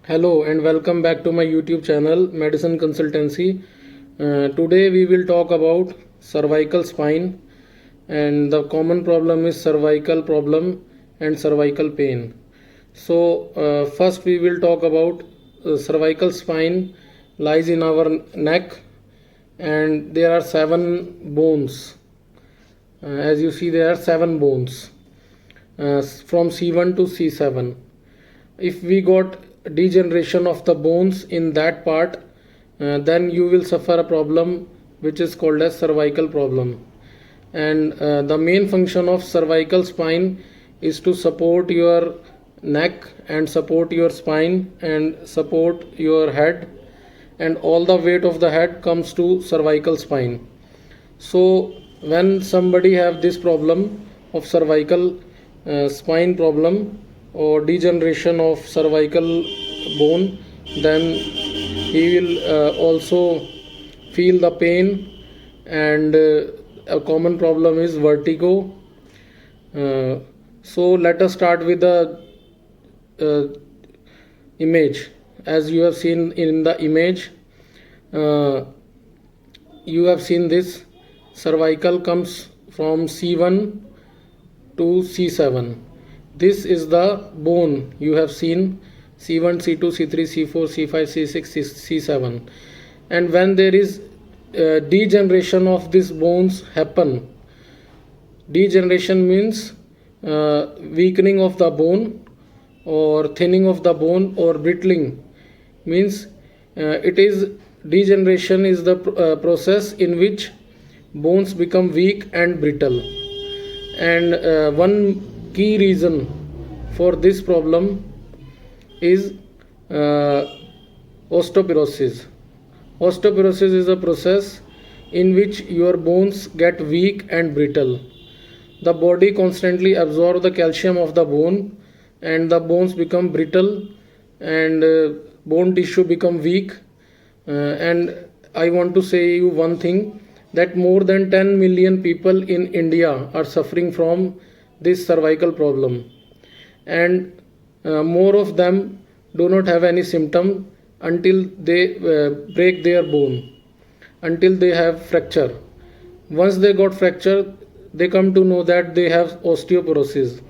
Hello and welcome back to my YouTube channel Medicine Consultancy. Today we will talk about cervical spine, and the common problem is cervical problem and cervical pain. First we will talk about cervical spine lies in our neck, and there are seven bones. As you see, there are seven bones from C1 to C7. If we got degeneration of the bones in that part, then you will suffer a problem which is called as cervical problem. And the main function of cervical spine is to support your neck and support your spine and support your head, and all the weight of the head comes to cervical spine. So when somebody have this problem of cervical spine problem or degeneration of cervical bone, then he will also feel the pain, and a common problem is vertigo. So let us start with the uh, image. As you have seen in the image, uh, you have seen this cervical comes from C1 to C7. This is the bone you have seen: C1, C2, C3, C4, C5, C6, C7. And when there is degeneration of these bones happen, degeneration means weakening of the bone or thinning of the bone, or brittling means it is degeneration is the process in which bones become weak and brittle. And one key reason for this problem is uh, osteoporosis. Osteoporosis is a process in which your bones get weak and brittle. The body constantly absorbs the calcium of the bone, and the bones become brittle, and bone tissue become weak. And I want to say you one thing, that more than 10 million people in India are suffering from this cervical problem, and more of them do not have any symptom until they break their bone, until they have fracture. Once they got fracture, they come to know that they have osteoporosis.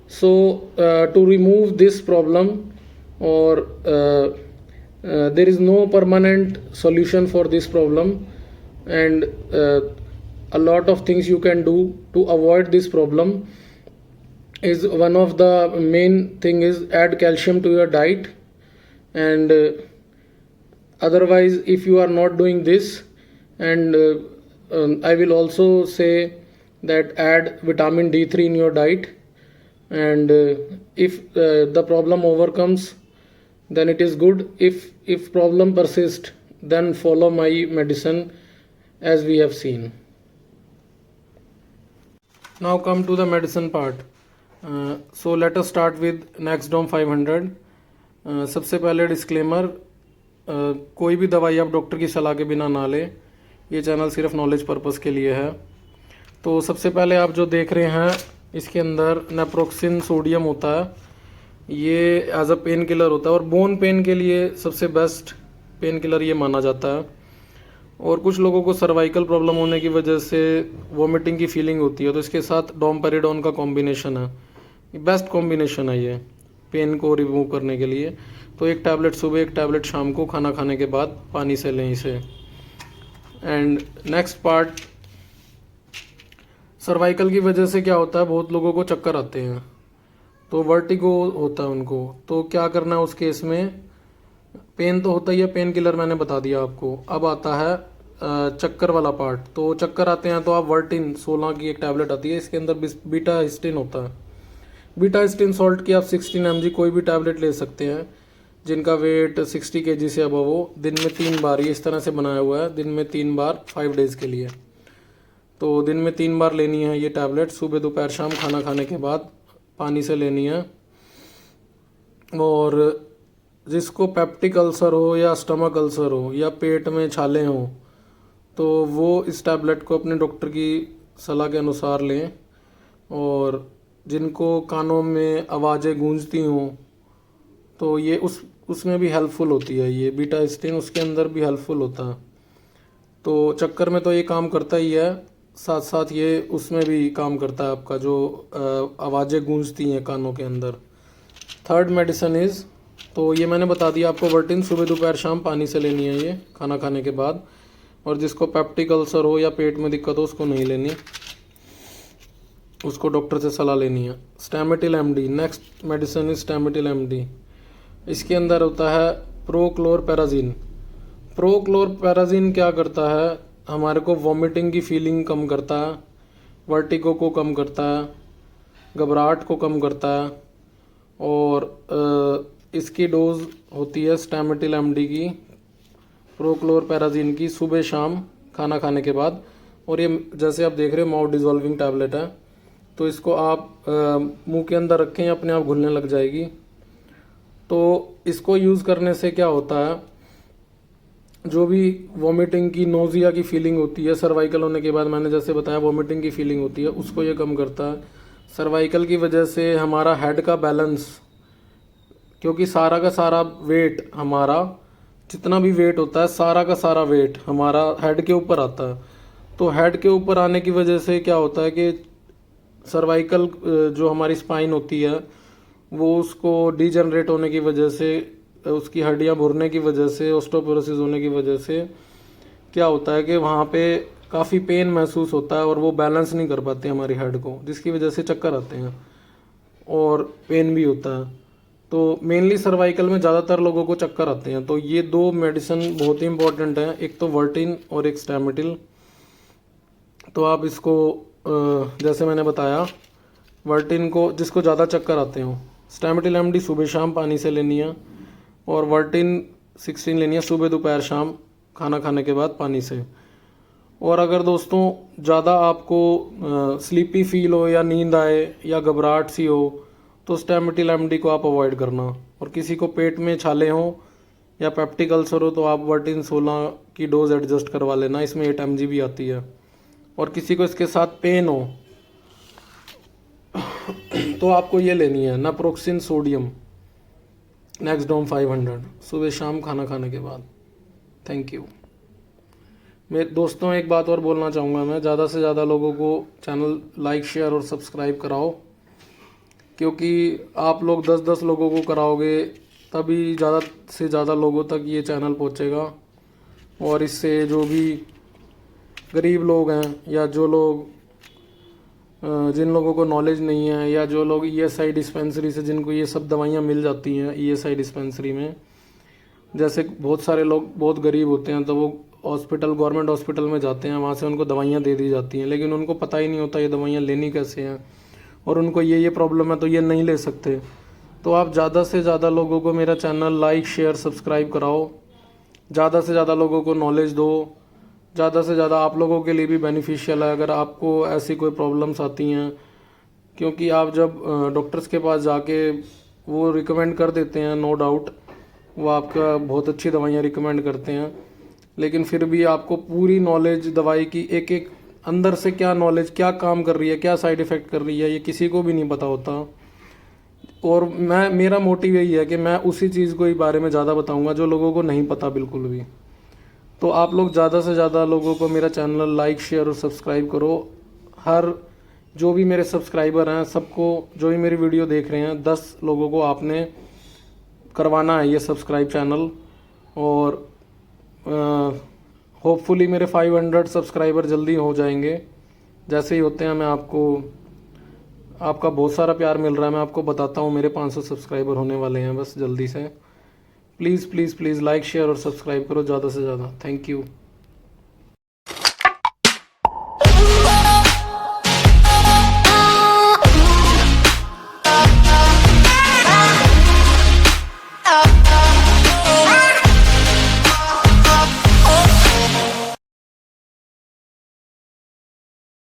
So to remove this problem, or there is no permanent solution for this problem, and a lot of things you can do to avoid this problem. Is one of the main thing is add calcium to your diet, and otherwise if you are not doing this, and I will also say that add vitamin D3 in your diet, and if the problem overcomes, then it is good. If problem persists, then follow my medicine as we have seen. Now come to the medicine part. So let us start with Nexdome 500. सबसे पहले disclaimer, कोई भी दवाई आप doctor की सलाह के बिना ना लें। ये चैनल सिर्फ नॉलेज पर्पस के लिए है। तो सबसे पहले आप जो देख रहे हैं, इसके अंदर नेप्रोक्सिन सोडियम होता है। ये एज अ पेन किलर होता है, और बोन पेन के लिए सबसे बेस्ट पेन किलर ये माना जाता है। और कुछ लोगों को सर्वाइकल प्रॉब्लम होने की वजह से वॉमिटिंग की फीलिंग होती है, तो इसके साथ डोमपेरिडोन का कॉम्बिनेशन है, बेस्ट कॉम्बिनेशन है ये पेन को रिमूव करने के लिए। तो एक टैबलेट सुबह, एक टैबलेट शाम को, खाना खाने के बाद पानी से लें इसे। एंड नेक्स्ट पार्ट, सर्वाइकल की वजह से क्या होता है, बहुत लोगों को चक्कर आते हैं, तो वर्टिगो होता है उनको। तो क्या करना है उस केस में, पेन तो होता ही है, पेन किलर मैंने बता दिया आपको। अब आता है चक्कर वाला पार्ट। तो चक्कर आते हैं तो आप वर्टिन 16 की एक टैबलेट आती है, इसके अंदर बीटा हिस्टिन होता है। बीटा हिस्टिन सॉल्ट की आप 16 mg कोई भी टैबलेट ले सकते हैं जिनका वेट 60 kg से अबव हो। दिन में 3 बार, ये इस तरह से बनाया हुआ है, दिन में 3 बार 5 डेज़ के लिए। तो दिन में 3 बार लेनी है ये टैबलेट, सुबह दोपहर शाम, खाना खाने के बाद पानी से लेनी है। और जिसको पेप्टिक अल्सर हो या स्टमक अल्सर हो या पेट में छाले हों, तो वो इस टैबलेट को अपने डॉक्टर की सलाह के अनुसार लें। और जिनको कानों में आवाज़ें गूंजती हों, तो ये उसमें भी हेल्पफुल होती है, ये बीटा स्टेन उसके अंदर भी हेल्पफुल होता है। तो चक्कर में तो ये काम करता ही है, साथ साथ ये उसमें भी काम करता है, आपका जो आवाज़ें गूंजती हैं कानों के अंदर। थर्ड मेडिसिन इज़, तो ये मैंने बता दिया आपको, वर्टिन सुबह दोपहर शाम पानी से लेनी है ये खाना खाने के बाद। और जिसको पेप्टिक अल्सर हो या पेट में दिक्कत हो उसको नहीं लेनी, उसको डॉक्टर से सलाह लेनी है। Stemetil MD, next medicine is Stemetil MD. इसके अंदर होता है प्रोक्लोरपेराजिन। प्रोक्लोरपेराजिन क्या करता है, हमारे को वॉमिटिंग की फीलिंग कम करता है, वर्टिगो को कम करता है, घबराहट को कम करता है। और इसकी डोज होती है स्टैमेटिल एमडी की, प्रोक्लोरपेराजिन की, सुबह शाम खाना खाने के बाद। और ये जैसे आप देख रहे हो माउथ डिजॉल्विंग टैबलेट है, तो इसको आप मुंह के अंदर रखें, अपने आप घुलने लग जाएगी। तो इसको यूज़ करने से क्या होता है, जो भी वॉमिटिंग की, नोजिया की फीलिंग होती है सर्वाइकल होने के बाद, मैंने जैसे बताया वॉमिटिंग की फीलिंग होती है, उसको ये कम करता है। सर्वाइकल की वजह से हमारा हेड का बैलेंस, क्योंकि सारा का सारा वेट हमारा, जितना भी वेट होता है सारा का सारा वेट हमारा हेड के ऊपर आता है। तो हेड के ऊपर आने की वजह से क्या होता है कि सर्वाइकल जो हमारी स्पाइन होती है वो उसको डिजनरेट होने की वजह से, उसकी हड्डियां भुरने की वजह से, ऑस्टियोपोरोसिस होने की वजह से क्या होता है कि वहाँ पे काफ़ी पेन महसूस होता है और वो बैलेंस नहीं कर पाते हमारी हेड को, जिसकी वजह से चक्कर आते हैं और पेन भी होता है। तो मेनली सर्वाइकल में ज़्यादातर लोगों को चक्कर आते हैं। तो ये दो मेडिसिन बहुत ही इंपॉर्टेंट हैं, एक तो वर्टिन और एक स्टैमेटिल। तो आप इसको जैसे मैंने बताया, वर्टिन को जिसको ज़्यादा चक्कर आते हो, स्टैमेटिल एमडी सुबह शाम पानी से लेनी है, और वर्टिन 16 लेनी है सुबह दोपहर शाम खाना खाने के बाद पानी से। और अगर दोस्तों ज़्यादा आपको स्लीपी फील हो या नींद आए या घबराहट सी हो, तो स्टैमेटिल एमडी को आप अवॉइड करना। और किसी को पेट में छाले हों या पेप्टिक अल्सर हो तो आप वर्टिन 16 की डोज एडजस्ट करवा लेना, इसमें 8 mg भी आती है। और किसी को इसके साथ पेन हो तो आपको ये लेनी है नाप्रोक्सिन सोडियम नेक्सडोम 500 सुबह शाम खाना खाने के बाद। Thank you. मेरे दोस्तों एक बात और बोलना चाहूँगा मैं, ज़्यादा से ज़्यादा लोगों को चैनल लाइक शेयर और सब्सक्राइब कराओ, क्योंकि आप लोग 10-10 लोगों को कराओगे तभी ज़्यादा से ज़्यादा लोगों तक ये चैनल पहुँचेगा। और इससे जो भी गरीब लोग हैं या जो लोग जिन लोगों को नॉलेज नहीं है, या जो लोग ईएसआई डिस्पेंसरी से जिनको ये सब दवाइयाँ मिल जाती हैं ईएसआई डिस्पेंसरी में, जैसे बहुत सारे लोग बहुत गरीब होते हैं तो वो हॉस्पिटल, गवर्नमेंट हॉस्पिटल में जाते हैं, वहाँ से उनको दवाइयाँ दे दी जाती हैं, लेकिन उनको पता ही नहीं होता ये दवाइयाँ लेनी कैसे हैं, और उनको ये प्रॉब्लम है तो ये नहीं ले सकते। तो आप ज़्यादा से ज़्यादा लोगों को मेरा चैनल लाइक शेयर सब्सक्राइब कराओ, ज़्यादा से ज़्यादा लोगों को नॉलेज दो, ज़्यादा से ज़्यादा आप लोगों के लिए भी बेनिफिशियल है अगर आपको ऐसी कोई प्रॉब्लम्स आती हैं। क्योंकि आप जब डॉक्टर्स के पास जाके वो रिकमेंड कर देते हैं, नो डाउट वो आपका बहुत अच्छी दवाइयाँ रिकमेंड करते हैं, लेकिन फिर भी आपको पूरी नॉलेज दवाई की, एक एक अंदर से क्या नॉलेज, क्या काम कर रही है, क्या साइड इफ़ेक्ट कर रही है, ये किसी को भी नहीं पता होता। और मेरा मोटिव यही है कि मैं उसी चीज़ को ही बारे में ज़्यादा बताऊंगा जो लोगों को नहीं पता बिल्कुल भी। तो आप लोग ज़्यादा से ज़्यादा लोगों को मेरा चैनल लाइक शेयर और सब्सक्राइब करो। हर जो भी मेरे सब्सक्राइबर हैं सबको, जो भी मेरी वीडियो देख रहे हैं, 10 लोगों को आपने करवाना है ये सब्सक्राइब चैनल। और होपफुली मेरे 500 सब्सक्राइबर जल्दी हो जाएंगे। जैसे ही होते हैं मैं आपका बहुत सारा प्यार मिल रहा है, मैं आपको बताता हूँ मेरे 500 सब्सक्राइबर होने वाले हैं बस जल्दी से। Please please please like share और सब्सक्राइब करो ज़्यादा से ज़्यादा। Thank you.